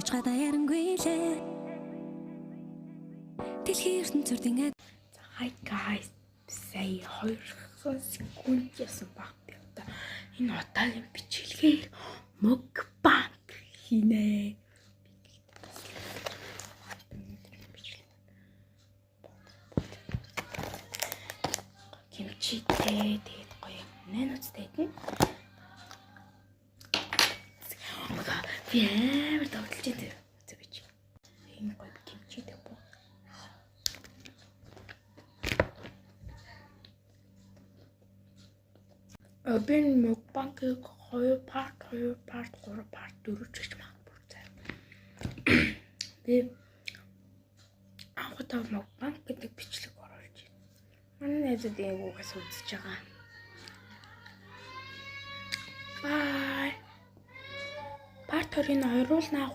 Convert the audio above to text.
Чада ярангуйлээ. Дэлхийн ертөнцийн Hi guys. Сая 2 секунд ясан баг би одоо энэ удаагийн бичлэгээр мукбанг хийнэ. Кимчитэй тэгээд гоё нэнэцтэй тийм. Би амар тоглож байна. Зүгэж. Энэ гоё кимчитэй боо. Би мукбангийг 2 part 3 part 4 гэж магадгүй заяа. Би анхудаа мукбанг гэдэг бичлэг оруулж байна. Манай найзууд ээгүүгээс үзэж байгаа. Bye. Part 2-ыг оруулнаа.